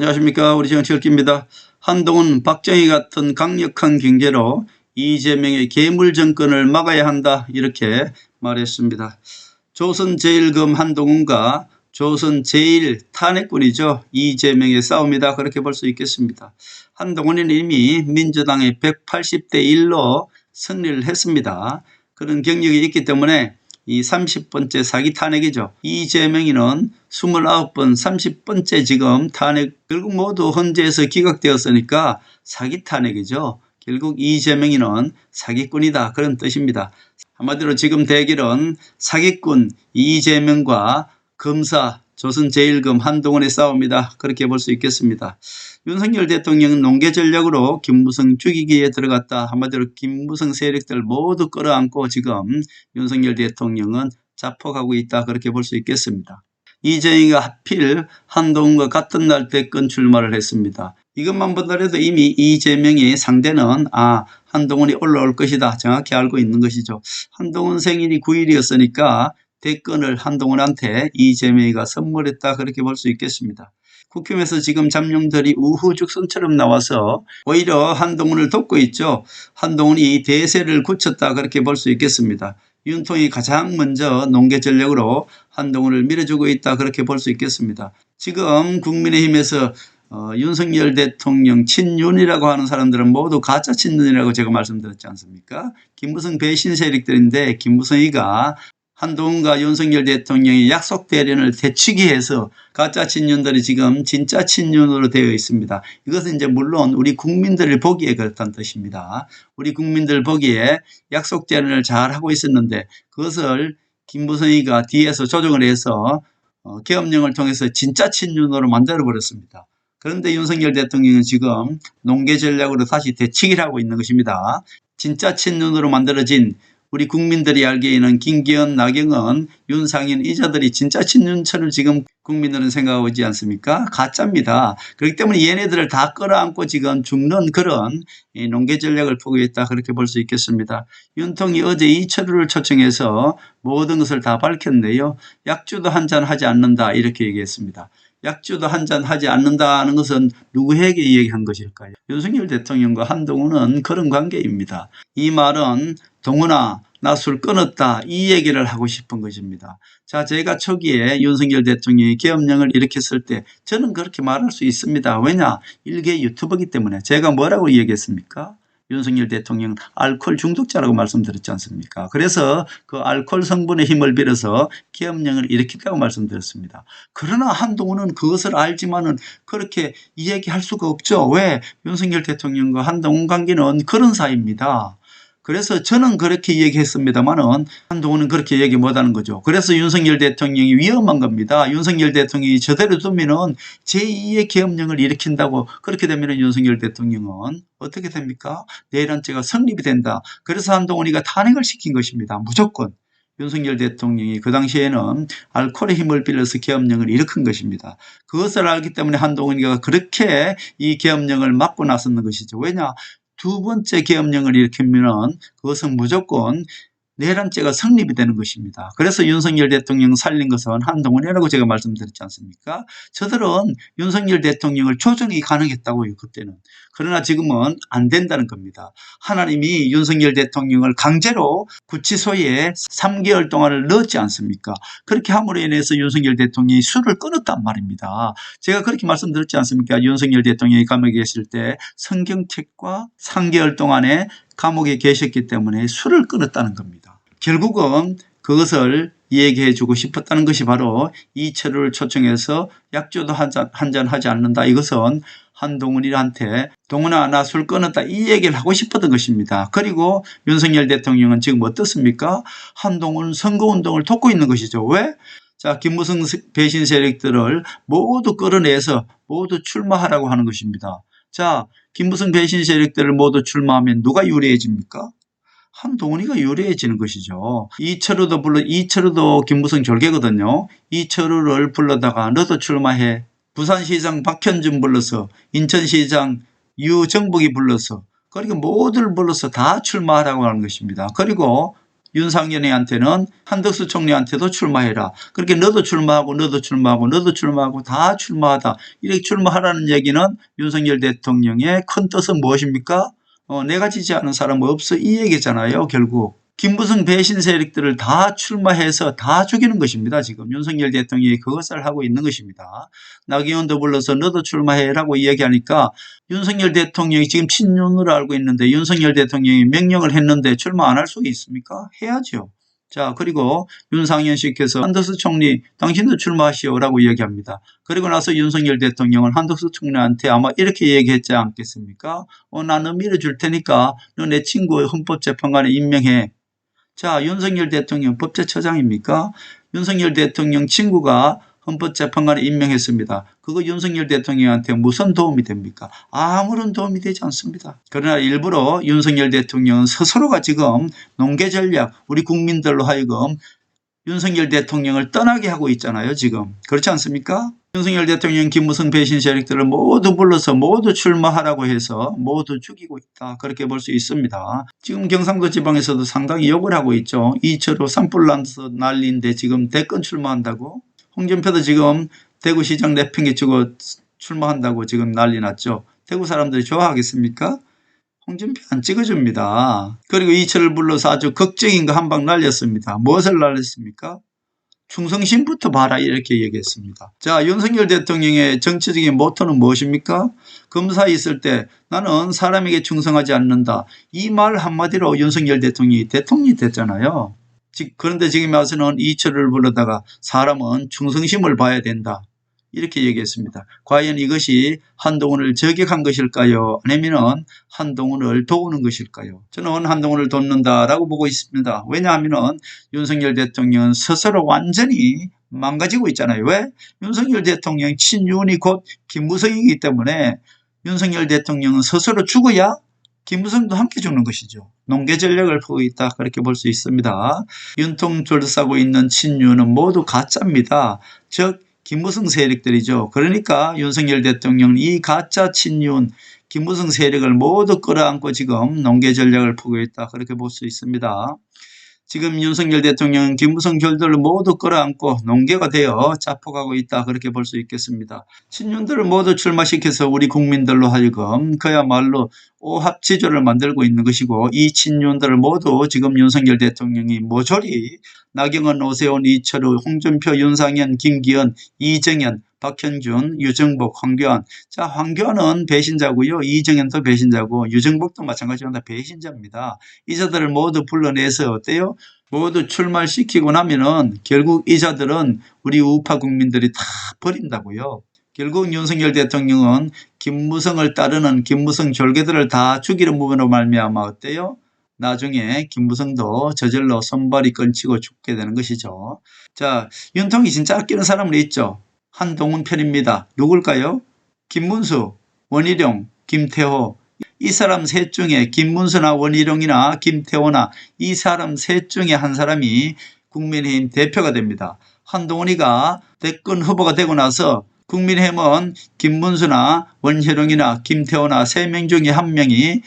안녕하십니까. 우리 정치열기입니다. 한동훈, 박정희 같은 강력한 경제로 이재명의 괴물 정권을 막아야 한다 이렇게 말했습니다. 조선 제1검 한동훈과 조선 제1 탄핵군이죠. 이재명의 싸움이다 그렇게 볼 수 있겠습니다. 한동훈은 이미 민주당의 180대 1로 승리를 했습니다. 그런 경력이 있기 때문에 이 30번째 사기 탄핵이죠. 이재명이는 29번 30번째 지금 탄핵 결국 모두 헌재에서 기각되었으니까 사기 탄핵이죠. 결국 이재명이는 사기꾼이다 그런 뜻입니다. 한마디로 지금 대결은 사기꾼 이재명과 검사 조선 제1검 한동훈의 싸움이다 그렇게 볼 수 있겠습니다. 윤석열 대통령은 농계 전략으로 김무성 죽이기에 들어갔다. 한마디로 김무성 세력들 모두 끌어안고 지금 윤석열 대통령은 자폭하고 있다 그렇게 볼 수 있겠습니다. 이재명이가 하필 한동훈과 같은 날 대권 출마를 했습니다. 이것만 보더라도 이미 이재명의 상대는 한동훈이 올라올 것이다 정확히 알고 있는 것이죠. 한동훈 생일이 9일이었으니까 대권을 한동훈한테 이재명이가 선물했다 그렇게 볼 수 있겠습니다. 국힘에서 지금 잠룡들이 우후죽순처럼 나와서 오히려 한동훈을 돕고 있죠. 한동훈이 대세를 굳혔다 그렇게 볼 수 있겠습니다. 윤통이 가장 먼저 농계 전략으로 한동훈을 밀어주고 있다 그렇게 볼 수 있겠습니다. 지금 국민의힘에서 윤석열 대통령 친윤이라고 하는 사람들은 모두 가짜 친윤이라고 제가 말씀드렸지 않습니까? 김무성 배신 세력들인데 김무성이가 한동훈과 윤석열 대통령이 약속 대련을 대치기해서 가짜 친윤들이 지금 진짜 친윤으로 되어 있습니다. 이것은 이제 물론 우리 국민들을 보기에 그렇다는 뜻입니다. 우리 국민들 보기에 약속 대련을 잘 하고 있었는데 그것을 김무성이가 뒤에서 조정을 해서 계엄령을 통해서 진짜 친윤으로 만들어 버렸습니다. 그런데 윤석열 대통령은 지금 농계 전략으로 다시 대치기를 하고 있는 것입니다. 진짜 친윤으로 만들어진 우리 국민들이 알기에는 김기현, 나경원, 윤상현 이자들이 진짜 친윤처럼 지금 국민들은 생각하고 있지 않습니까? 가짜입니다. 그렇기 때문에 얘네들을 다 끌어안고 지금 죽는 그런 농계 전략을 펴고 있다 그렇게 볼 수 있겠습니다. 윤통이 어제 이철우를 초청해서 모든 것을 다 밝혔는데요. 약주도 한잔 하지 않는다 이렇게 얘기했습니다. 약주도 한잔 하지 않는다는 것은 누구에게 얘기한 것일까요? 윤석열 대통령과 한동훈은 그런 관계입니다. 이 말은 동훈아 나 술 끊었다 이 얘기를 하고 싶은 것입니다. 자, 제가 초기에 윤석열 대통령이 계엄령을 일으켰을 때 저는 그렇게 말할 수 있습니다. 왜냐? 일개 유튜버이기 때문에. 제가 뭐라고 얘기했습니까? 윤석열 대통령 알코올 중독자라고 말씀드렸지 않습니까? 그래서 그 알코올 성분의 힘을 빌어서 계엄령을 일으켰다고 말씀드렸습니다. 그러나 한동훈은 그것을 알지만은 그렇게 이야기할 수가 없죠. 왜? 윤석열 대통령과 한동훈 관계는 그런 사이입니다. 그래서 저는 그렇게 얘기했습니다만은 한동훈은 그렇게 얘기 못하는 거죠. 그래서 윤석열 대통령이 위험한 겁니다. 윤석열 대통령이 저대로 두면은 제2의 계엄령을 일으킨다고 그렇게 되면은 윤석열 대통령은 어떻게 됩니까? 내란죄가 성립이 된다. 그래서 한동훈이가 탄핵을 시킨 것입니다. 무조건. 윤석열 대통령이 그 당시에는 알코올의 힘을 빌려서 계엄령을 일으킨 것입니다. 그것을 알기 때문에 한동훈이가 그렇게 이 계엄령을 막고 나섰는 것이죠. 왜냐? 두 번째 계엄령을 일으키면 그것은 무조건 내란죄가 성립이 되는 것입니다. 그래서 윤석열 대통령 살린 것은 한동훈이라고 제가 말씀드렸지 않습니까? 저들은 윤석열 대통령을 조정이 가능했다고요. 그때는. 그러나 지금은 안 된다는 겁니다. 하나님이 윤석열 대통령을 강제로 구치소에 3개월 동안을 넣었지 않습니까? 그렇게 함으로 인해서 윤석열 대통령이 술을 끊었단 말입니다. 제가 그렇게 말씀드렸지 않습니까? 윤석열 대통령이 감옥에 계실 때 성경책과 3개월 동안에 감옥에 계셨기 때문에 술을 끊었다는 겁니다. 결국은 그것을 얘기해 주고 싶었다는 것이 바로 이철우를 초청해서 약주도 한잔 하지 않는다. 이것은 한동훈이한테 동훈아 나 술 끊었다 이 얘기를 하고 싶었던 것입니다. 그리고 윤석열 대통령은 지금 어떻습니까? 한동훈 선거운동을 돕고 있는 것이죠. 왜? 자, 김무성 배신 세력들을 모두 끌어내서 모두 출마하라고 하는 것입니다. 자, 김무성 배신 세력들을 모두 출마하면 누가 유리해집니까? 한동훈이가 유리해지는 것이죠. 이철우도 김무성 졸개거든요. 이철우를 불러다가 너도 출마해. 부산시장 박현준 불러서 인천시장 유정복이 불러서 그러니까 모두를 불러서 다 출마하라고 하는 것입니다. 그리고 윤상현이한테는 한덕수 총리한테도 출마해라. 그렇게 너도 출마하고 너도 출마하고 너도 출마하고 다 출마하다. 이렇게 출마하라는 얘기는 윤석열 대통령의 큰 뜻은 무엇입니까? 내가 지지하는 사람 없어 이 얘기잖아요. 결국 김무성 배신 세력들을 다 출마해서 다 죽이는 것입니다. 지금 윤석열 대통령이 그것을 하고 있는 것입니다. 나경원도 불러서 너도 출마해라고 이야기하니까 윤석열 대통령이 지금 친윤으로 알고 있는데 윤석열 대통령이 명령을 했는데 출마 안 할 수 있습니까? 해야죠. 자, 그리고 윤상현 씨께서 한덕수 총리 당신도 출마하시오라고 이야기합니다. 그리고 나서 윤석열 대통령은 한덕수 총리한테 아마 이렇게 얘기했지 않겠습니까? 나는 밀어줄 테니까 너 내 친구 헌법재판관에 임명해. 자, 윤석열 대통령 법제처장입니까? 윤석열 대통령 친구가 헌법재판관에 임명했습니다. 그거 윤석열 대통령한테 무슨 도움이 됩니까? 아무런 도움이 되지 않습니다. 그러나 일부러 윤석열 대통령은 스스로가 지금 농계 전략, 우리 국민들로 하여금 윤석열 대통령을 떠나게 하고 있잖아요. 지금. 그렇지 않습니까? 윤석열 대통령 김무성 배신 세력들을 모두 불러서 모두 출마하라고 해서 모두 죽이고 있다. 그렇게 볼 수 있습니다. 지금 경상도 지방에서도 상당히 욕을 하고 있죠. 이철호 산불난서 난리인데 지금 대권 출마한다고. 홍준표도 지금 대구시장 내팽개치고 출마한다고 지금 난리 났죠. 대구 사람들이 좋아하겠습니까? 홍준표 안 찍어줍니다. 그리고 이철을 불러서 아주 극적인 거 한 방 날렸습니다. 무엇을 날렸습니까? 충성심부터 봐라 이렇게 얘기했습니다. 자, 윤석열 대통령의 정치적인 모토는 무엇입니까? 검사에 있을 때 나는 사람에게 충성하지 않는다. 이 말 한마디로 윤석열 대통령이 됐잖아요. 그런데 지금 와서는 이철을 불러다가 사람은 충성심을 봐야 된다. 이렇게 얘기했습니다. 과연 이것이 한동훈을 저격한 것일까요? 아니면 한동훈을 도우는 것일까요? 저는 한동훈을 돕는다라고 보고 있습니다. 왜냐하면 윤석열 대통령은 스스로 완전히 망가지고 있잖아요. 왜? 윤석열 대통령 친윤이 곧 김무성이기 때문에 윤석열 대통령은 스스로 죽어야 김무성도 함께 죽는 것이죠. 농계 전략을 펴고 있다. 그렇게 볼 수 있습니다. 윤통 둘러싸고 있는 친윤은 모두 가짜입니다. 즉 김무성 세력들이죠. 그러니까 윤석열 대통령은 이 가짜 친윤 김무성 세력을 모두 끌어안고 지금 농계 전략을 펴고 있다. 그렇게 볼 수 있습니다. 지금 윤석열 대통령은 김무성 결들을 모두 끌어안고 농계가 되어 자폭하고 있다. 그렇게 볼 수 있겠습니다. 친윤들을 모두 출마시켜서 우리 국민들로 하여금 그야말로 오합지조를 만들고 있는 것이고 이 친윤들을 모두 지금 윤석열 대통령이 모조리 나경원, 오세훈, 이철우, 홍준표, 윤상현, 김기현, 이정현, 박현준, 유정복, 황교안. 자, 황교안은 배신자고요. 이정현도 배신자고 유정복도 마찬가지로 다 배신자입니다. 이자들을 모두 불러내서 어때요? 모두 출마시키고 나면은 결국 이자들은 우리 우파 국민들이 다 버린다고요. 결국 윤석열 대통령은 김무성을 따르는 김무성 졸개들을 다 죽이는 부분으로 말미암아 어때요? 나중에 김무성도 저절로 손발이 끊치고 죽게 되는 것이죠. 자, 윤통이 진짜 아끼는 사람은 있죠. 한동훈 편입니다. 누굴까요? 김문수, 원희룡, 김태호. 이 사람 셋 중에 김문수나 원희룡이나 김태호나 이 사람 셋 중에 한 사람이 국민의힘 대표가 됩니다. 한동훈이가 대권 후보가 되고 나서 국민의힘은 김문수나 원희룡이나 김태호나 3명 중에 1명이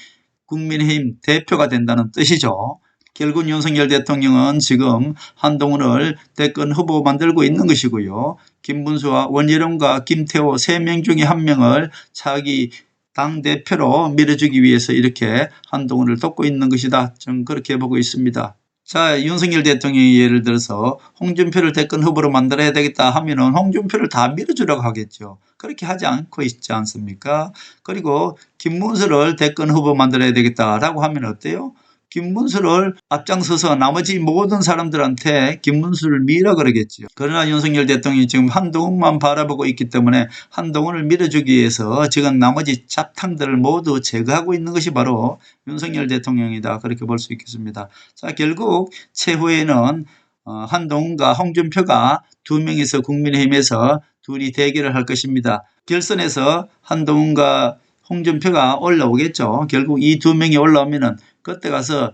국민의힘 대표가 된다는 뜻이죠. 결국 윤석열 대통령은 지금 한동훈을 대권 후보 만들고 있는 것이고요. 김문수와 원희룡과 김태호 3명 중에 1명을 자기 당대표로 밀어주기 위해서 이렇게 한동훈을 돕고 있는 것이다. 저는 그렇게 보고 있습니다. 자, 윤석열 대통령이 예를 들어서 홍준표를 대권 후보로 만들어야 되겠다 하면은 홍준표를 다 밀어주려고 하겠죠. 그렇게 하지 않고 있지 않습니까? 그리고 김문수를 대권 후보 만들어야 되겠다라고 하면 어때요? 김문수를 앞장서서 나머지 모든 사람들한테 김문수를 밀어 그러겠죠. 그러나 윤석열 대통령이 지금 한동훈만 바라보고 있기 때문에 한동훈을 밀어주기 위해서 지금 나머지 잡탕들을 모두 제거하고 있는 것이 바로 윤석열 대통령이다. 그렇게 볼 수 있겠습니다. 자, 결국 최후에는 한동훈과 홍준표가 2명이서 국민의힘에서 둘이 대결을 할 것입니다. 결선에서 한동훈과 홍준표가 올라오겠죠. 결국 이 2명이 올라오면은 그때 가서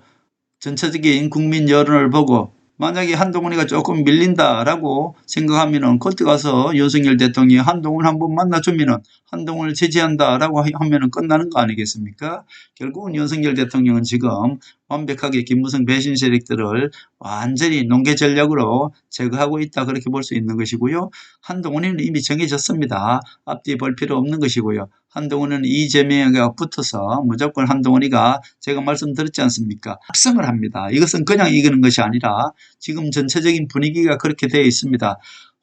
전체적인 국민 여론을 보고 만약에 한동훈이가 조금 밀린다라고 생각하면은 그때 가서 윤석열 대통령이 한동훈 한번 만나주면은 한동훈을 지지한다라고 하면은 끝나는 거 아니겠습니까? 결국은 윤석열 대통령은 지금 완벽하게 김무성 배신 세력들을 완전히 농계 전략으로 제거하고 있다 그렇게 볼 수 있는 것이고요. 한동훈이는 이미 정해졌습니다. 앞뒤 볼 필요 없는 것이고요. 한동훈은 이재명과 붙어서 무조건 한동훈이가 제가 말씀드렸지 않습니까? 합성을 합니다. 이것은 그냥 이기는 것이 아니라 지금 전체적인 분위기가 그렇게 되어 있습니다.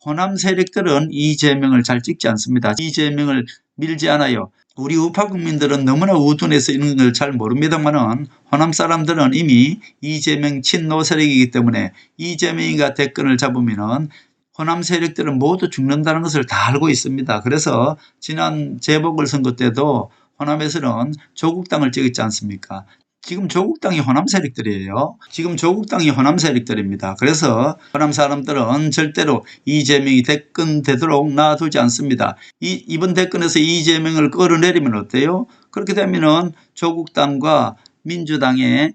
호남 세력들은 이재명을 잘 찍지 않습니다. 이재명을 밀지 않아요. 우리 우파 국민들은 너무나 우둔해서 이런 걸 잘 모릅니다만은 호남 사람들은 이미 이재명 친노 세력이기 때문에 이재명이가 대권을 잡으면은 호남 세력들은 모두 죽는다는 것을 다 알고 있습니다. 그래서 지난 재보궐선거 때도 호남에서는 조국당을 찍었지 않습니까? 지금 조국당이 호남 세력들이에요. 지금 조국당이 호남 세력들입니다. 그래서 호남 사람들은 절대로 이재명이 대권 되도록 놔두지 않습니다. 이번 대권에서 이재명을 끌어내리면 어때요? 그렇게 되면은 조국당과 민주당의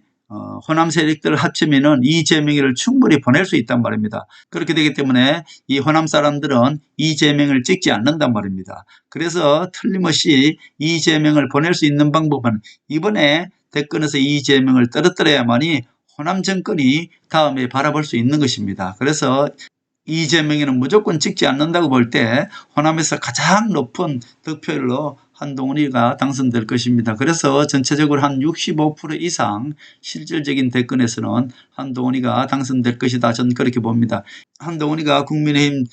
호남 세력들을 합치면은 이재명을 충분히 보낼 수 있단 말입니다. 그렇게 되기 때문에 이 호남 사람들은 이재명을 찍지 않는단 말입니다. 그래서 틀림없이 이재명을 보낼 수 있는 방법은 이번에 대권에서 이재명을 떨어뜨려야만이 호남 정권이 다음에 바라볼 수 있는 것입니다. 그래서 이재명이는 무조건 찍지 않는다고 볼 때 호남에서 가장 높은 득표율로 한동훈이가 당선될 것입니다. 그래서 전체적으로 한 65% 이상 실질적인 대권에서는 한동훈이가 당선될 것이다. 저는 그렇게 봅니다. 한동훈이가 국민의힘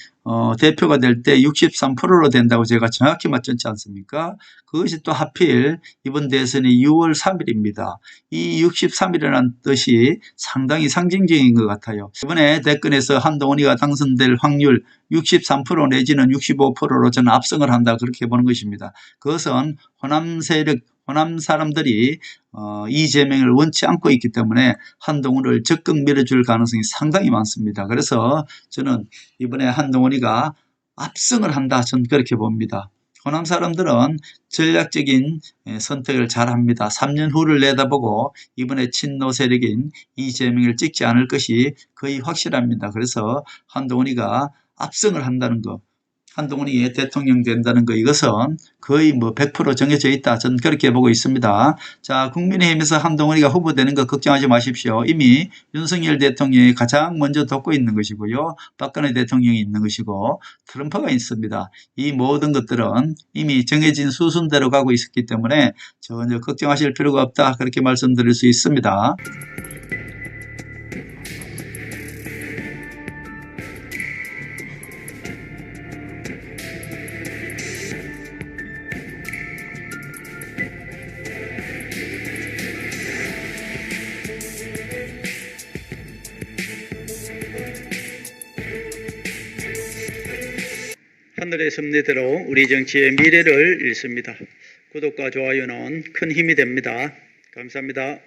대표가 될 때 63%로 된다고 제가 정확히 맞췄지 않습니까? 그것이 또 하필 이번 대선이 6월 3일입니다. 이 63이라는 뜻이 상당히 상징적인 것 같아요. 이번에 대권에서 한동훈이가 당선될 확률 63% 내지는 65%로 저는 압승을 한다 그렇게 보는 것입니다. 그것은 호남 세력, 호남 사람들이 이재명을 원치 않고 있기 때문에 한동훈을 적극 밀어줄 가능성이 상당히 많습니다. 그래서 저는 이번에 한동훈이가 압승을 한다 저는 그렇게 봅니다. 호남 사람들은 전략적인 선택을 잘합니다. 3년 후를 내다보고 이번에 친노 세력인 이재명을 찍지 않을 것이 거의 확실합니다. 그래서 한동훈이가 압승을 한다는 것, 한동훈이 대통령 된다는 것, 이것은 거의 뭐 100% 정해져 있다. 저는 그렇게 보고 있습니다. 자, 국민의힘에서 한동훈이가 후보되는 거 걱정하지 마십시오. 이미 윤석열 대통령이 가장 먼저 돕고 있는 것이고요. 박근혜 대통령이 있는 것이고 트럼프가 있습니다. 이 모든 것들은 이미 정해진 수순대로 가고 있었기 때문에 전혀 걱정하실 필요가 없다. 그렇게 말씀드릴 수 있습니다. 하늘의 섭리대로 우리 정치의 미래를 읽습니다. 구독과 좋아요는 큰 힘이 됩니다. 감사합니다.